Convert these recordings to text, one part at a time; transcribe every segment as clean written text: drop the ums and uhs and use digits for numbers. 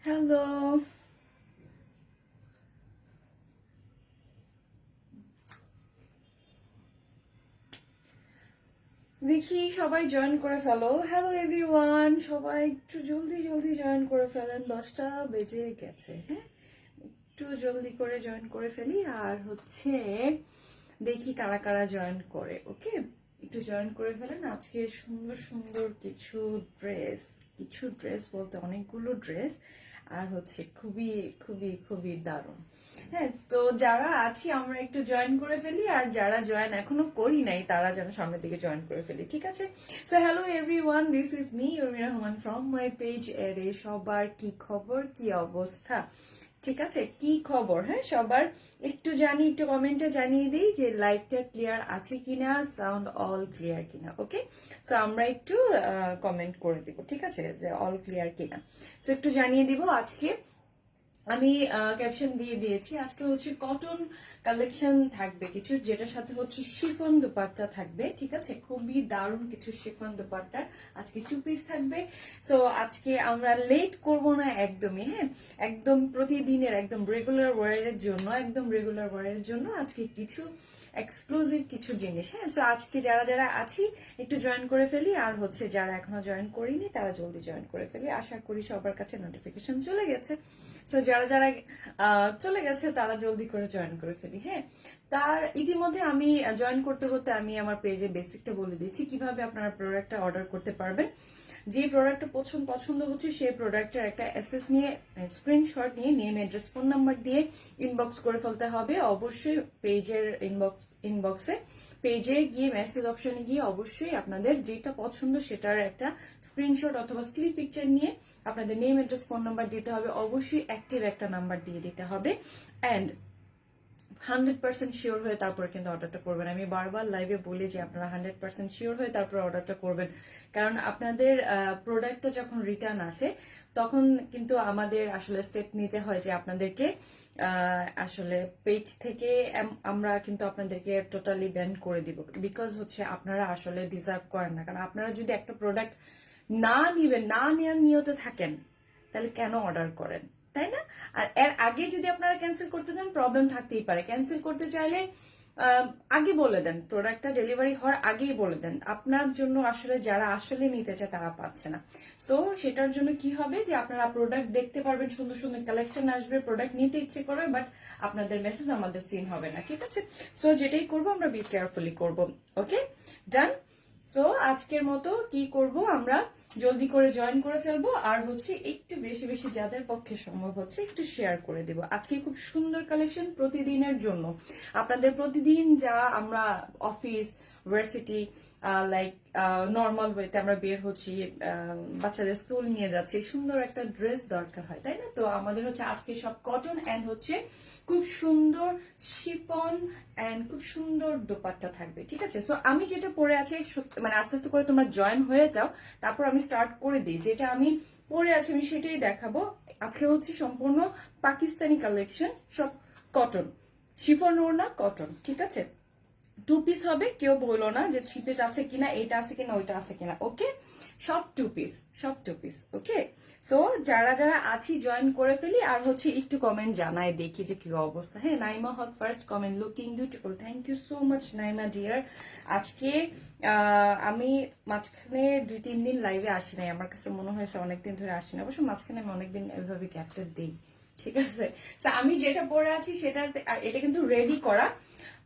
Hello, দেখি সবাই join করে ফেলো। হ্যালো এভরিওয়ান, সবাই একটু জলদি জলদি জয়েন করে ফেলেন, 10টা বেজে গেছে। হ্যাঁ, একটু জলদি করে জয়েন করে ফেলি। আর হচ্ছে দেখি কারা কারা জয়েন করে। ওকে, একটু জয়েন করে ফেলেন। আজকে সুন্দর সুন্দর কিছু ড্রেস বলতে অনেকগুলো ড্রেস, আর হচ্ছে খুবই খুবই খুবই দারুণ। হ্যাঁ, তো যারা আছি আমরা একটু জয়েন করে ফেলি, আর যারা জয়েন এখনো করি নাই তারা যেন সামনের দিকে জয়েন করে ফেলি, ঠিক আছে? So hello everyone, this is me Urmila Rahman from my page এরে। সবার কি খবর, কি অবস্থা? ঠিক আছে, কি খবর? হ্যাঁ, সবার একটু জানি, একটু কমেন্টে জানিয়ে দিই যে লাইভটা ক্লিয়ার আছে কিনা, সাউন্ড অল ক্লিয়ার কিনা। ওকে, সো আমরা একটু কমেন্ট করে দিব, ঠিক আছে, যে অল ক্লিয়ার কিনা। সো একটু জানিয়ে দিব। আজকে আমি ক্যাপশন দিয়ে দিয়েছি, আজকে হচ্ছে কটন কালেকশন থাকবে কিছু, যেটার সাথে হচ্ছে শিফন দুপাট্টা থাকবে। ঠিক আছে, খুবই দারুণ কিছু শিফন দুপাট্টার আজকে 2 পিস থাকবে। সো আজকে আমরা লেট করব না একদমই। হ্যাঁ, একদম প্রতিদিনের, একদম রেগুলার ওয়ারের জন্য আজকে কিছু এক্সক্লুসিভ কিছু জিনিস। হ্যাঁ, সো আজকে যারা যারা আছি একটু জয়েন করে ফেলি, আর হচ্ছে যারা এখনো জয়েন করিনি তারা জলদি জয়েন করে ফেলি। আশা করি সবার কাছে নোটিফিকেশন চলে গেছে। সো যারা যারা চলে গেছে তারা জলদি করে জয়েন করে ফেলি। হ্যাঁ, তার ইতিমধ্যে আমি জয়েন করতে করতে আমি আমার পেজে বেসিকটা বলে দিচ্ছি কিভাবে আপনারা প্রোডাক্টটা অর্ডার করতে পারবেন। যে প্রোডাক্টটা পছন্দ হচ্ছে সেই প্রোডাক্টের একটা এসএস নিয়ে, স্ক্রিনশট নিয়ে, নেম অ্যাড্রেস ফোন নাম্বার দিয়ে ইনবক্স করে ফেলতে হবে। অবশ্যই পেজের ইনবক্সে পেজে গিয়ে মেসেজ অপশনে গিয়ে অবশ্যই আপনাদের যেটা পছন্দ সেটার একটা স্ক্রিনশট অথবা স্টিল পিকচার নিয়ে আপনাদের নেম অ্যাড্রেস ফোন নাম্বার দিতে হবে। অবশ্যই অ্যাক্টিভ একটা নাম্বার দিয়ে দিতে হবে। অ্যান্ড 100% শিওর হয়ে তারপরে কিন্তু অর্ডারটা করবেন। আমি বারবার লাইভে বলি যে আপনারা 100% শিওর হয়ে তারপর অর্ডারটা করবেন, কারণ আপনাদের প্রোডাক্টটা যখন রিটার্ন আসে তখন কিন্তু আমাদের আসলে স্টেপ নিতে হয় যে আপনাদেরকে আসলে পেজ থেকে আমরা কিন্তু আপনাদেরকে টোটালি ব্যান করে দিব, বিকজ হচ্ছে আপনারা আসলে ডিজার্ভ করেন না। কারণ আপনারা যদি একটা প্রোডাক্ট না নিবেন, না নেওয়ার নিয়তে থাকেন, তাহলে কেন অর্ডার করেন, তাই না? আর এর আগে যদি আপনারা ক্যান্সেল করতে চান প্রবলেম থাকতেই পারে। ক্যান্সেল করতে চাইলে আগে বলে দেন, প্রোডাক্টটা ডেলিভারি হওয়ার আগেই বলে দেন। আপনার জন্য আসলে যারা আসলে নিতে চায় তারা পাচ্ছে না। সো সেটার জন্য কি হবে যে আপনারা প্রোডাক্ট দেখতে পারবেন, সুন্দর সুন্দর কালেকশন আসবে, প্রোডাক্ট নিতে ইচ্ছে করবে, বাট আপনাদের মেসেজ আমাদের সিন হবে না। ঠিক আছে, সো যেটাই করবো আমরা বি কেয়ারফুলি করবো। ওকে, ডান। সো আজকের মতো কি করব, আমরা জলদি করে জয়েন করে ফেলবো, আর হচ্ছে একটু বেশি বেশি যাদের পক্ষে সম্ভব হচ্ছে একটু শেয়ার করে দিব। আজকে খুব সুন্দর কালেকশন প্রতিদিনের জন্য, আপনাদের প্রতিদিন যা আমরা অফিস, ভার্সিটি, লাইক নর্মাল ওয়েতে আমরা বের হচ্ছি, বাচ্চাদের স্কুল নিয়ে যাচ্ছি, সুন্দর একটা ড্রেস দরকার হয়, তাই না? তো আমাদের হচ্ছে আজকে সব কটন অ্যান্ড হচ্ছে খুব সুন্দর শিফন অ্যান্ড খুব সুন্দর দোপাট্টা থাকবে। ঠিক আছে, সো আমি যেটা পরে আছি মানে আস্তে আস্তে করে তোমরা জয়েন হয়ে যাও, তারপর আমি স্টার্ট করে দিই। যেটা আমি পরে আছি আমি সেটাই দেখাবো। আজকে হচ্ছে সম্পূর্ণ পাকিস্তানি কালেকশন, সব কটন, শিফন ওড়না কটন। ঠিক আছে, 2 পিস হবে, কেউ বললো না যে 3 পিস আছে কিনা, এটা আছে কিনা, ওইটা আছে কিনা। ওকে, সব 2 পিস, সব 2 পিস। ওকে, সো যারা যারা আছি জয়েন করে ফেলি, আর হচ্ছে একটু কমেন্ট জানায় দেখি যে কি অবস্থা। হ্যাঁ, Naima Haque first comment, looking beautiful, thank you so much Naima dear. আজকে আমি মাঝখানে 2-3 দিন লাইভে আসি নাই, আমার কাছে মনে হয়েছে অনেকদিন ধরে আসি না। অবশ্য মাঝখানে আমি অনেকদিন এভাবে ক্যাপ্টার দিই। ঠিক আছে, আমি যেটা পরে আছি সেটা, এটা কিন্তু রেডি করা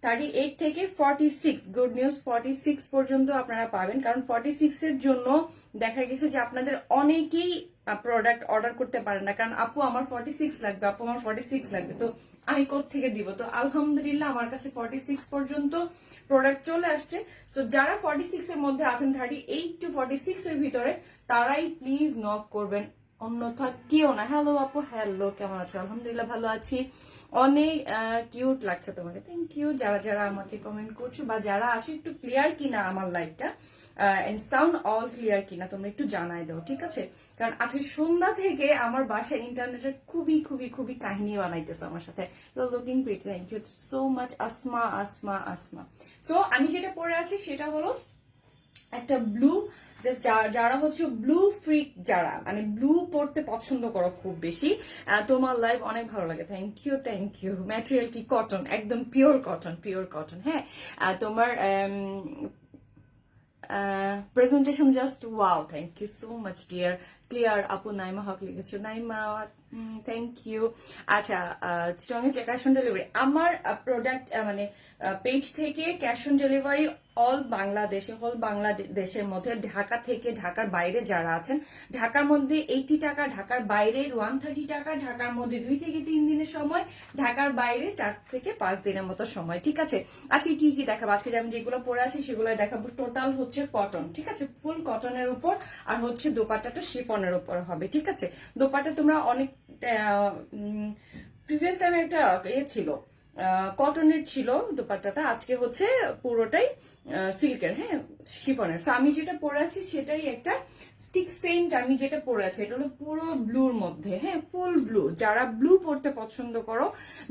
38 থেকে 46, গুড নিউজ 46 পর্যন্ত আপনারা পাবেন। কারণ 46 এর জন্য দেখা গেছে যে আপনাদের অনেকেই প্রোডাক্ট অর্ডার করতে পারেন না, কারণ আপু আমার 46 লাগবে, আপু আমার 46 লাগবে, তো আমি কোত্থেকে দিব? তো আলহামদুলিল্লাহ আমার কাছে 46 পর্যন্ত প্রোডাক্ট চলে আসছে। সো যারা 46 এর মধ্যে আছেন, 38 to 46 এর ভিতরে, তারাই প্লিজ নক করবেন, অন্যথা কেউ না। হ্যালো আপু, হ্যালো, কেমন আছো? আলহামদুলিল্লাহ ভালো আছি, অনেক কিউট লাগছে তোমাকে, থ্যাংক ইউ। যারা যারা আমাকে কমেন্ট করছো বা যারা আছো, একটু ক্লিয়ার কিনা আমার লাইভটা এন্ড সাউন্ড অল ক্লিয়ার কিনা তোমরা একটু জানাই দাও, ঠিক আছে? কারণ আজকে সন্ধ্যা থেকে আমার বাসায় ইন্টারনেটের খুবই খুবই খুবই কাহিনী বানাইতেছে আমার সাথে। Looking pretty, thank you so much Asma Asma Asma. So আমি যেটা পরে আছি সেটা হলো একটা ব্লু, জাস্ট যারা হচ্ছে ব্লু ফ্রিক, যারা মানে ব্লু পড়তে পছন্দ করো খুব বেশি, তোমার লাইভ অনেক ভালো লাগে। Thank you, thank you. Material কি কটন, একদম পিওর কটন, পিওর কটন। হ্যাঁ, তোমার presentation just wow, thank you so much dear. Clear আপু, নাইমা হক লিখেছো, নাইমা থ্যাংক ইউ। আচ্ছা, চিটংয়ে ক্যাশ অন ডেলিভারি, আমার প্রোডাক্ট মানে পেজ থেকে ক্যাশ অন ডেলিভারি অল বাংলাদেশে, বাংলাদেশের মধ্যে, ঢাকা থেকে ঢাকার বাইরে যারা আছেন, ঢাকার মধ্যে 80 টাকা, ঢাকার বাইরে 130 টাকা, ঢাকার মধ্যে 2 থেকে 3 দিনের সময়, ঢাকার বাইরে 4 থেকে 5 দিনের মতো সময়। ঠিক আছে, আজকে কি কি দেখাবো? আজকে যেমন যেগুলো পরে আছি সেগুলো দেখাবো। টোটাল হচ্ছে কটন, ঠিক আছে, ফুল কটনের উপর, আর হচ্ছে দোপাট্টাটা শিফনের উপর হবে। ঠিক আছে, দোপাট্টা তোমরা অনেক প্রিভিয়াস টাইমে একটা ছিল, কটনের ছিল দোপাট্টাটা, আজকে হচ্ছে পুরোটাই সিল্কের, হ্যাঁ, শিফনের। সো আমি যেটা পরে আছি সেটাই একটা স্টিক সেন্ট, আমি যেটা পরে আছি এটা হলো পুরো ব্লুর মধ্যে, হ্যাঁ, ফুল ব্লু। যারা ব্লু পরতে পছন্দ করো,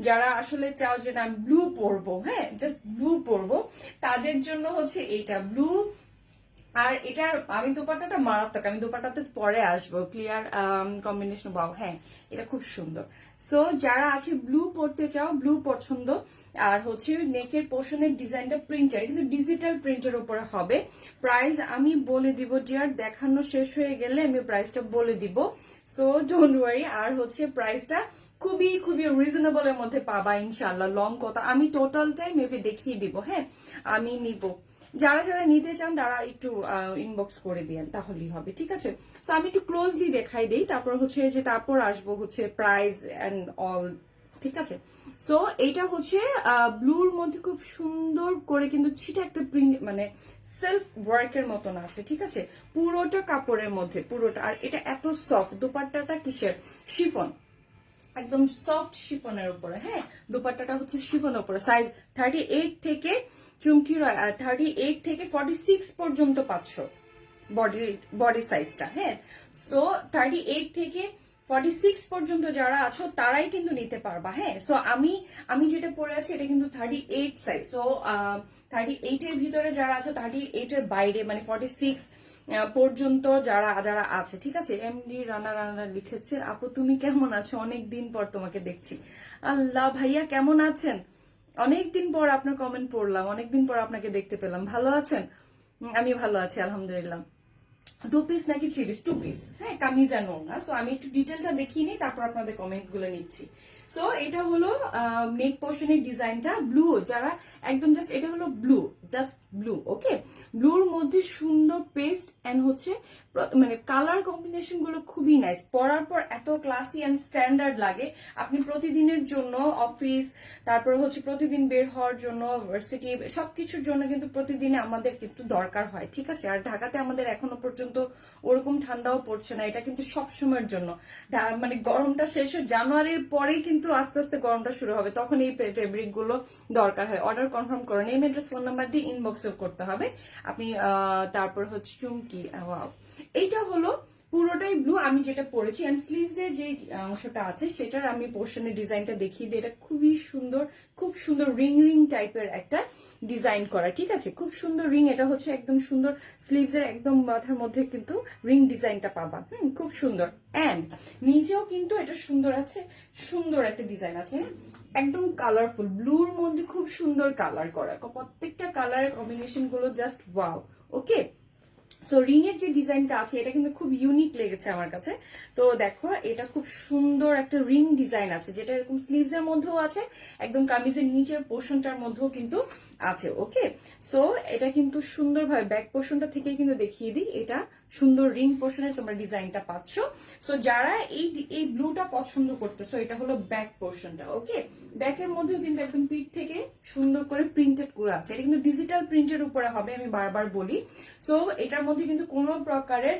যারা আসলে চাও যে না ব্লু পরবো, হ্যাঁ, জাস্ট ব্লু পরবো, তাদের জন্য হচ্ছে এইটা ব্লু। আর এটার আমি দোপাট্টাটা মারাত্মক, আমি দোপাট্টাতে পরে আসবো। ক্লিয়ার কম্বিনেশন, বাও, হ্যাঁ, এটা খুব সুন্দর। সো যারা আছে ব্লু পড়তে চাও, ব্লু পছন্দ, আর হচ্ছে নেকের পোর্শনের ডিজাইনটা প্রিন্টার, কিন্তু ডিজিটাল প্রিন্টের উপরে হবে। প্রাইস আমি বলে দিব ডিয়ার, দেখানো শেষ হয়ে গেলে আমি প্রাইসটা বলে দিব, সো ডোন্ট ওয়ারি। আর হচ্ছে প্রাইসটা খুবই খুবই রিজনেবল এর মধ্যে পাবা ইনশাল্লাহ। লং কথা আমি টোটালটাই মেবি দেখিয়ে দিব, হ্যাঁ, আমি নিব। যারা যারা নিতে চান তারা একটু ইনবক্স করে দিয়েন, তাহলেই হবে। ঠিক আছে, তো আমি একটু ক্লোজলি দেখাই দিই, তারপর হচ্ছে যে তারপর আসবো হচ্ছে প্রাইস এন্ড অল। ঠিক আছে, সো এইটা হচ্ছে ব্লুর মধ্যে খুব সুন্দর করে কিন্তু ছিটা একটা প্রিন্ট, মানে সেলফ ওয়ার্কের মতন আছে। ঠিক আছে, পুরোটা কাপড়ের মধ্যে, পুরোটা। আর এটা এত সফট, দোপাট্টাটা কিসের, শিফন, একদম সফট শিফনের উপরে, হ্যাঁ, দোপাট্টাটা হচ্ছে শিফনের উপরে। সাইজ 38 থেকে চুমকি 38 থেকে 46 পর্যন্ত পাচ্ছ বডি সাইজটা, হ্যাঁ। তো 38 থেকে 46 পর্যন্ত যারা আছো তারাই কিন্তু নিতে পারবা, হ্যাঁ। সো আমি যেটা পরে আছি এটা কিন্তু 38 সাইজ। সো 38 এর ভিতরে যারা আছো, 38 এর বাইরে মানে 46 পর্যন্ত যারা যারা আছে, ঠিক আছে। এমডি রানা রানা লিখেছে, আপু তুমি কেমন আছো, অনেক দিন পর তোমাকে দেখছি। আল্লাহ ভাইয়া কেমন আছেন, অনেকদিন পর আপনার কমেন্ট পড়লাম, অনেকদিন পর আপনাকে দেখতে পেলাম, ভালো আছেন? আমি ভালো আছি আলহামদুলিল্লাহ। 2 পিস নাকি 3 পিস? 2 পিস, হ্যাঁ, কামিজ আর ওড়না। সো আমি একটু ডিটেলটা দেখিয়ে নিই, তারপর আপনাদের কমেন্ট গুলো নিচ্ছি। সো এটা হলো নেক পোর্শনের ডিজাইনটা ব্লু, যারা একদম জাস্ট, এটা হলো ব্লু, জাস্ট ব্লু, ওকে। ব্লুর মধ্যে সুন্দর পেস্ট এন্ড হচ্ছে মানে কালার কম্বিনেশন গুলো খুবই নাইস, পরার পর এত ক্লাসি এন্ড স্ট্যান্ডার্ড লাগে। আপনি প্রতিদিনের জন্য অফিস, তারপরে হচ্ছে প্রতিদিন বের হওয়ার জন্য, ভার্সিটি, সবকিছুর জন্য কিন্তু প্রতিদিনে আমাদের কিন্তু দরকার হয়। ঠিক আছে, আর ঢাকাতে আমাদের এখনো পর্যন্ত ওরকম ঠান্ডাও পড়ছে না, এটা কিন্তু সব সময়ের জন্য। মানে গরমটা শেষ হয়ে জানুয়ারির পরেই কিন্তু আস্তে আস্তে গরমটা শুরু হবে, তখন এই ফেব্রিক গুলো দরকার হয়। অর্ডার কনফার্ম করে নেম, অ্যাড্রেস, ফোন নাম্বার দিয়ে ইনবক্স করতে হবে আপনি। তারপর হচ্ছে চুমকি, এইটা হলো পুরোটাই ব্লু আমি যেটা পরেছি। এন্ড স্লিভস এর যে অংশটা আছে সেটার আমি পোর্শনের ডিজাইনটা দেখিয়ে দিই। এটা খুবই সুন্দর, খুব সুন্দর রিং রিং টাইপের একটা ডিজাইন করা। ঠিক আছে, খুব সুন্দর রিং, এটা হচ্ছে একদম সুন্দর স্লিভস এর একদম মাথার মধ্যে কিন্তু রিং ডিজাইনটা পাবা, খুব সুন্দর। এন্ড নিচেও কিন্তু এটা সুন্দর আছে, সুন্দর একটা ডিজাইন আছে, একদম কালারফুল, ব্লুর মধ্যে খুব সুন্দর কালার করা, প্রত্যেকটা কালারের কম্বিনেশন গুলো জাস্ট ওয়াও, ওকে। সো রিং এর যে ডিজাইনটা আছে এটা কিন্তু খুব ইউনিক লেগেছে আমার কাছে। তো দেখো, এটা খুব সুন্দর একটা রিং ডিজাইন আছে, যেটা এরকম স্লিভস এর মধ্যেও আছে, একদম কামিজের নিচের পোর্শনটার মধ্যেও কিন্তু আছে, ওকে। সো এটা কিন্তু সুন্দরভাবে ব্যাক পোর্শনটা থেকে কিন্তু দেখিয়ে দিই, এটা সুন্দর রিং পোর্শনের তোমরা ডিজাইনটা পাচ্ছ। সো যারা এই ব্লুটা পছন্দ করতেছো, এটা হলো ব্যাক পোর্শনটা, ওকে। ব্যাকের মধ্যেও কিন্তু একদম পিঠ থেকে সুন্দর করে প্রিন্টেড করে আছে, এটা কিন্তু ডিজিটাল প্রিন্টের উপরে হবে, আমি বারবার বলি। সো এটার মধ্যে কিন্তু কোনো প্রকারের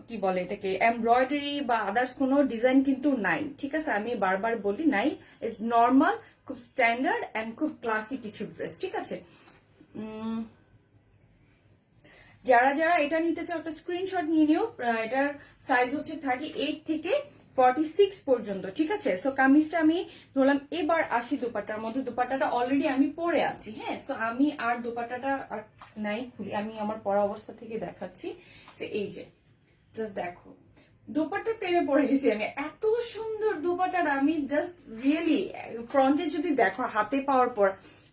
কি বলে এটাকে, এমব্রয়ডারি বা আদার্স কোনো ডিজাইন কিন্তু নাই। ঠিক আছে, আমি বারবার বলি নাই, ইজ নর্মাল, খুব স্ট্যান্ডার্ড এন্ড খুব ক্লাসিক কিছু ড্রেস। ঠিক আছে, যারা যারা এটা নিতে চাও একটা স্ক্রিনশট নিয়ে নিও। এটার সাইজ হচ্ছে 38 থেকে 46 পর্যন্ত, ঠিক আছে। সো কামিজটা আমি ধরলাম, এবার আসি দোপাট্টার মধ্যে। দোপাট্টাটা অলরেডি আমি পরে আছি, হ্যাঁ। সো আমি আর দোপাট্টাটা আর নাই খুলি, আমি আমার পরা অবস্থা থেকে দেখাচ্ছি। সে এই যে জাস্ট দেখো, দোপাট্টার প্রেমে পড়ে গেছি আমি। এত সুন্দর দোপাট্টাটা, আমি জাস্ট রিয়েলি ফ্রন্টে যদি দেখো হাতে পাওয়ার পর,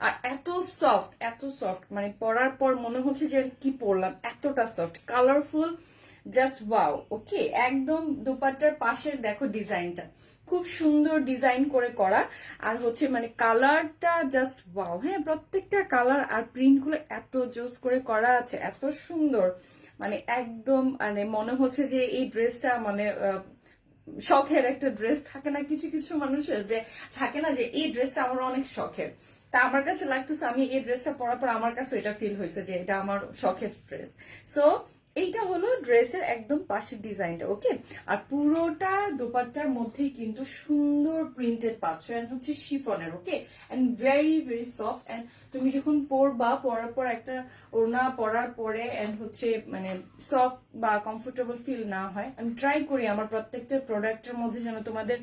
আর এত সফট, এত সফট, মানে পরার পর মনে হচ্ছে যে কি পরলাম, এতটা সফট, কালারফুল, জাস্ট ওয়াও। ওকে, একদম দোপাট্টার পাশের দেখো ডিজাইনটা খুব সুন্দর ডিজাইন করে করা, আর হচ্ছে মানে কালারটা জাস্ট ওয়াও, হ্যাঁ। প্রত্যেকটা কালার আর প্রিন্টগুলো এত জোস করে করা আছে, এত সুন্দর, মানে একদম মানে মনে হচ্ছে যে এই ড্রেসটা মানে শখের একটা ড্রেস থাকে না কিছু কিছু মানুষের, যে থাকে না যে এই ড্রেসটা আমার অনেক শখের। তা আমার কাছে লাগতেছে আমি এই ড্রেসটা পরার পর আমার কাছে এটা ফিল হয়েছে যে এটা আমার শখের ড্রেস। সো এইটা হলো ড্রেসের একদম পাশের ডিজাইনটা, ওকে। আর পুরোটা দোপাট্টার মধ্যেই কিন্তু সুন্দর প্রিন্টেড পাচ্ছ, এন্ড হচ্ছে শিফনের, okay, and very very soft. And তুমি যখন পরবা, পরার পর একটা ওড়না পরার পরে এন্ড হচ্ছে মানে সফট বা কমফোর্টেবল ফিল না হয়। আমি ট্রাই করি আমার প্রত্যেকটা প্রোডাক্টের মধ্যে যেন তোমাদের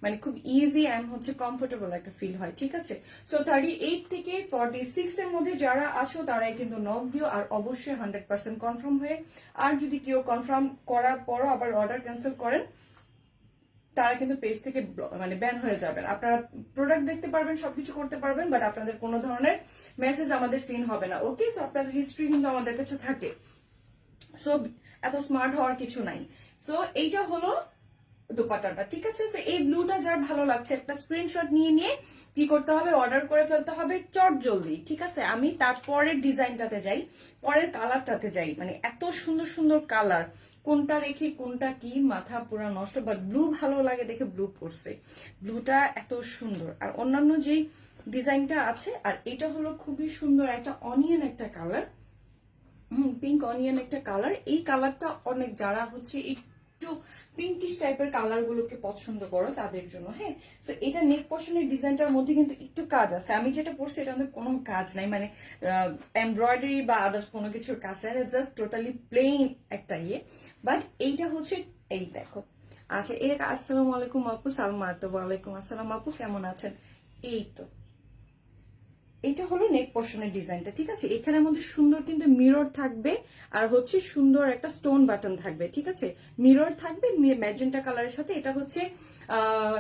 মানে খুব ইজি অ্যান্ড হচ্ছে কমফোর্টেবল একটা ফিল হয়, ঠিক আছে। সো 38 থেকে 46 এর মধ্যে যারা আছো তারাই কিন্তু নক দিও, আর অবশ্যই 100% কনফার্ম হয়ে। আর যদি কেউ কনফার্ম করার পরও আবার অর্ডার ক্যান্সেল করেন, তারা কিন্তু পেজ থেকে মানে ব্যান হয়ে যাবেন। আপনারা প্রোডাক্ট দেখতে পারবেন, সবকিছু করতে পারবেন, বাট আপনাদের কোনো ধরনের মেসেজ আমাদের সিন হবে না, ওকে। সো আপনাদের হিস্ট্রি কিন্তু আমাদের কাছে থাকে, সো এত স্মার্ট হওয়ার কিছু নাই। সো এইটা হলো দোপাট্টাটা, ঠিক আছে। সো এই ব্লুটা যার ভালো লাগছে একটা স্ক্রিনশট নিয়ে নিয়ে কি করতে হবে, অর্ডার করে ফেলতে হবে চট জলদি, ঠিক আছে। আমি তারপরের ডিজাইনটাতে যাই, পরের কালারটাতে যাই, মানে এত সুন্দর সুন্দর কালার, কোনটা রেখে কোনটা কি মাথা পুরা নষ্ট। বাট ব্লু ভালো লাগে দেখে ব্লু পরছে, ব্লুটা এত সুন্দর। আর অন্যান্য যেই ডিজাইনটা আছে, আর এটা হলো খুবই সুন্দর একটা অনিয়ন একটা কালার, পিঙ্ক অনিয়ন একটা কালার। এই কালারটা অনেক যারা হচ্ছে একটু পিঙ্কিশ টাইপের কালার গুলোকে পছন্দ করো তাদের জন্য, হ্যাঁ। তো এটা নেক পশনের ডিজাইনটার মধ্যে কিন্তু একটু কাজ আছে, আমি যেটা পরছি এটা মধ্যে কোনো কাজ নাই, মানে এমব্রয়ডারি বা আদার্স কোনো কিছুর কাজ নাই, জাস্ট টোটালি প্লেন একটা ইয়ে। বাট এইটা হচ্ছে এই দেখো, আচ্ছা এটা আসসালামু আলাইকুম আপু, সালমা তো ওয়ালাইকুম আসসালাম আপু, কেমন আছেন। এই তো এটা হলো নেক পোর্শনের ডিজাইনটা, ঠিক আছে। এখানের মধ্যে সুন্দর কিন্তু মিরর থাকবে, আর হচ্ছে সুন্দর একটা স্টোন বাটন থাকবে, ঠিক আছে। মিরর থাকবে ম্যাজেন্টা কালারের সাথে, এটা হচ্ছে